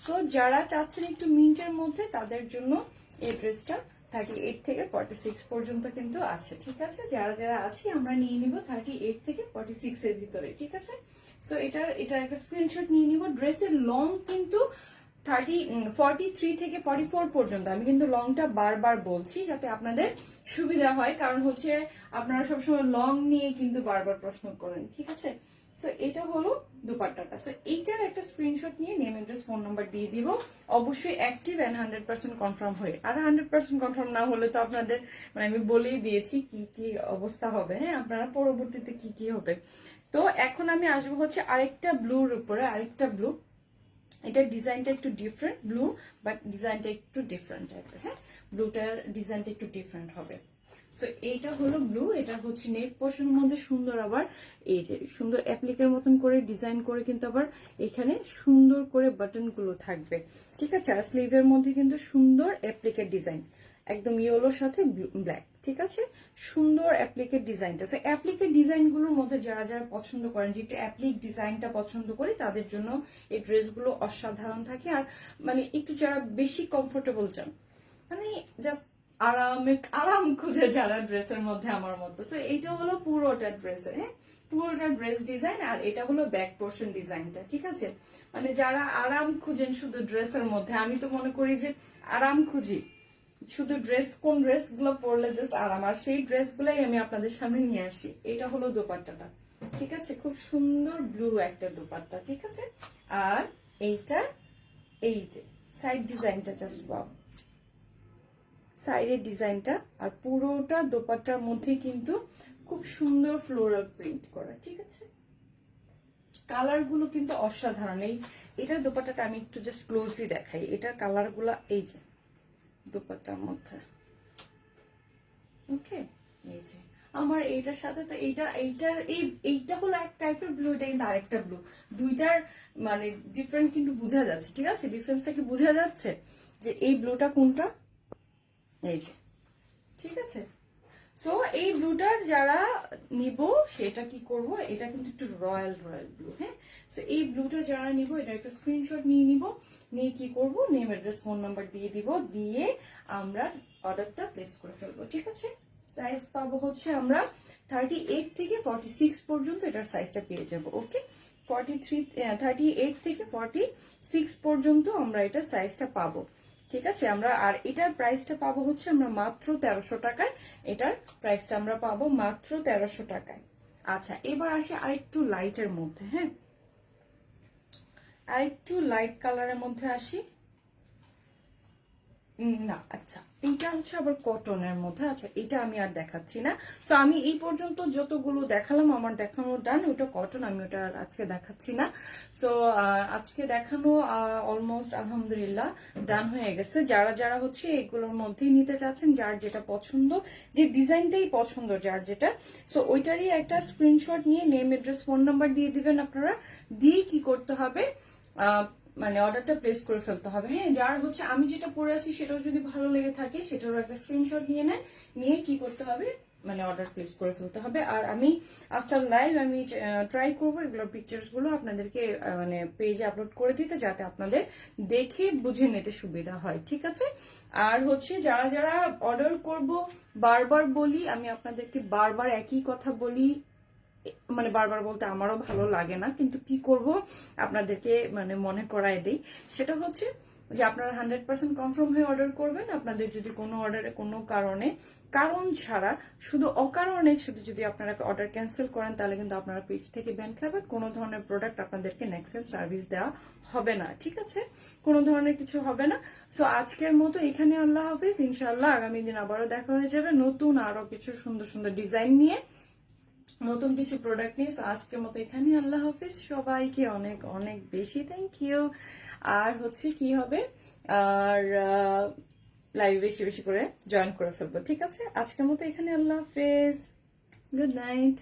সো যারা চাচ্ছেন একটু মিন্টের মধ্যে তাদের জন্য এই ড্রেসটা 38 থেকে 46 পর্যন্ত কিন্তু আছে, ঠিক আছে? যারা যারা আছি আমরা নিয়ে নিব 38 থেকে 46 এর ভিতরে, ঠিক আছে? সো এটার একটা স্ক্রিনশট নিয়ে নিব। ড্রেসের লং কিন্তু 43 থেকে 44 পর্যন্ত, আমি কিন্তু লংটা বারবার বলছি যাতে আপনাদের সুবিধা হয়, কারণ হচ্ছে আপনারা সবসময় লং নিয়ে কিন্তু বারবার প্রশ্ন করেন, ঠিক আছে? সো এটা হলো দুপাট্টাটা। সো এইটার একটা স্ক্রিনশট নিয়ে নেম অ্যাড্রেস ফোন নাম্বার দিয়ে দিব, অবশ্যই অ্যাক্টিভ অ্যান্ড 100% কনফার্ম হয়ে। আর 100% কনফার্ম না হলে তো আপনাদের মানে আমি বলেই দিয়েছি কি কি অবস্থা হবে, হ্যাঁ আপনারা পরবর্তীতে কি কি হবে। তো এখন আমি আসবো হচ্ছে আরেকটা ব্লুর উপরে, আরেকটা ব্লু, এটার ডিজাইনটা একটু ডিফারেন্ট ব্লু, বাট ডিজাইনটা একটু ডিফারেন্ট টাইপের, হ্যাঁ ব্লুটার ডিজাইনটা একটু ডিফারেন্ট হবে। সো এইটা হলো ব্লু, এটা হচ্ছে নেক পোর্শনের মধ্যে সুন্দর আবার এই যে সুন্দর অ্যাপ্লিকের মতন করে ডিজাইন করে কিন্তু আবার এখানে সুন্দর করে বাটন গুলো থাকবে, ঠিক আছে। আর স্লিভের মধ্যে কিন্তু সুন্দর অ্যাপ্লিকের ডিজাইন, একদম ইয়েলোর সাথে ব্ল্যাক, ঠিক আছে। সুন্দর অ্যাপ্লিকের ডিজাইনটা, সো অ্যাপ্লিকের ডিজাইনগুলোর মধ্যে যারা যারা পছন্দ করেন, যেটা অ্যাপ্লিক ডিজাইনটা পছন্দ করি তাদের জন্য এই ড্রেসগুলো অসাধারণ থাকে। আর মানে একটু যারা বেশি কমফোর্টেবল চান, মানে জাস্ট আরাম খুঁজে যারা ড্রেসের মধ্যে আমার মতো, সো এইটা হলো পুরোটা ড্রেসের, হ্যাঁ পুরোটা ড্রেস ডিজাইন। আর এটা হলো ব্যাক পোর্শন ডিজাইনটা, ঠিক আছে। মানে যারা আরাম খুঁজেন শুধু ড্রেসের মধ্যে, আমি তো মনে করি যে আরাম খুঁজি শুধু ড্রেস, কোন ড্রেস গুলো পরলে জাস্ট আরাম, আর সেই ড্রেস গুলাই আমি আপনাদের সামনে নিয়ে আসি। এটা হলো দোপাট্টাটা, ঠিক আছে, খুব সুন্দর ব্লু একটা দোপাট্টা, ঠিক আছে। আর এইটা এই যে সাইড ডিজাইনটা জাস্ট ওয়াও, সাইডের ডিজাইনটা আর পুরোটা দোপাট্টার মধ্যে কিন্তু খুব সুন্দর ফ্লোরাল প্রিন্ট করা, ঠিক আছে। কালার গুলো কিন্তু অসাধারণ। এটার দোপাট্টাটা আমি একটু জাস্ট ক্লোজলি দেখাই, এটার কালার গুলা এই যে দোপাট্টার মধ্যে, ওকে এই যে আমার এইটার সাথে তো এইটা হলো এক টাইপের ব্লু, এটা কিন্তু আরেকটা ব্লু, দুইটার মানে ডিফারেন্ট কিন্তু বোঝা যাচ্ছে, ঠিক আছে। ডিফারেন্সটা কি বোঝা যাচ্ছে যে এই ব্লুটা কোনটা, এই যে, ঠিক আছে। সো এই ব্লুটার যারা নিব সেটা কি করব, এটা কিন্তু একটু রয়্যাল রয়্যাল ব্লু, হ্যাঁ। সো এই ব্লুটা যারা নিব এটা একটা স্ক্রিনশট নিয়ে নিব, নিয়ে কি করব নেম অ্যাড্রেস ফোন নাম্বার দিয়ে দিব, দিয়ে আমরা অর্ডারটা প্লেস করে ফেলবো, ঠিক আছে। সাইজ পাবো হচ্ছে আমরা 38 থেকে 46 পর্যন্ত এটার সাইজটা পেয়ে যাব, ওকে। 38 থেকে 46 পর্যন্ত আমরা এটার সাইজটা পাবো, ঠিক আছে। আমরা আর এটার প্রাইসটা পাবো হচ্ছে আমরা মাত্র 1300 টাকায়, এটার প্রাইসটা আমরা পাবো মাত্র 1300 টাকায়। আচ্ছা এবার আসি আরেকটু লাইটের মধ্যে, হ্যাঁ আরেকটু লাইট কালারের মধ্যে আসি। না আচ্ছা এইটা হচ্ছে আবার কটনের মধ্যে, আচ্ছা এটা আমি আর দেখাচ্ছি না। তো আমি এই পর্যন্ত যতগুলো দেখালাম আমার দেখানো ডান, ওটা কটন, আমি ওটা আজকে দেখাচ্ছি না। সো আজকে দেখানো অলমোস্ট আলহামদুলিল্লাহ ডান হয়ে গেছে। যারা যারা হচ্ছে এগুলোর মধ্যেই নিতে চাচ্ছেন, যার যেটা পছন্দ, যে ডিজাইনটাই পছন্দ যার যেটা, সো ওইটারই একটা স্ক্রিনশট নিয়ে নেম অ্যাড্রেস ফোন নাম্বার দিয়ে দিবেন আপনারা, দিয়ে কি করতে হবে মানে অর্ডারটা প্লেস করে ফেলতে হবে, হ্যাঁ। যার হচ্ছে আমি যেটা পরে আছি সেটাও যদি ভালো লেগে থাকে সেটারও একটা স্ক্রিনশট নিয়ে নেন, নিয়ে কি করতে হবে মানে অর্ডার প্লেস করে ফেলতে হবে। আর আমি আফটার লাইভ আমি ট্রাই করবো এগুলোর পিকচার্স গুলো আপনাদেরকে মানে পেজে আপলোড করে দিতে, যাতে আপনাদের দেখে বুঝে নিতে সুবিধা হয়, ঠিক আছে। আর হচ্ছে যারা যারা অর্ডার করব, বারবার বলি আমি আপনাদেরকে, বারবার একই কথা বলি, মানে বারবার বলতে আমারও ভালো লাগে না, কিন্তু কি করব আপনাদেরকে মানে মনে করায় দেই। সেটা হচ্ছে যে আপনারা 100% কনফার্ম হয়ে অর্ডার করবেন। আপনাদের যদি কোনো অর্ডারে কোনো কারণ ছাড়া শুধু অকারণে শুধু যদি আপনারা অর্ডার ক্যান্সেল করেন, তাহলে কিন্তু আপনারা পেজ থেকে ব্যান খাবেন। কোনো ধরনের প্রোডাক্ট আপনাদেরকে নেক্সট টাইম সার্ভিস দেওয়া হবে না, ঠিক আছে, কোনো ধরনের কিছু হবে না। সো আজকের মতো এখানে আল্লাহ হাফিজ, ইনশাআল্লাহ আগামী দিন আবারও দেখা হয়ে যাবে নতুন আরো কিছু সুন্দর সুন্দর ডিজাইন নিয়ে, নতুন কিছু প্রোডাক্ট নিয়ে। সো আজকের মতো এখানে আল্লাহ হাফিজ, সবাইকে অনেক অনেক বেশি থ্যাংক ইউ। আর হচ্ছে কি হবে, আর লাইভ বেশি বেশি করে জয়েন করে ফেলবো, ঠিক আছে। আজকের মতো এখানে আল্লাহ হাফিজ, গুড নাইট।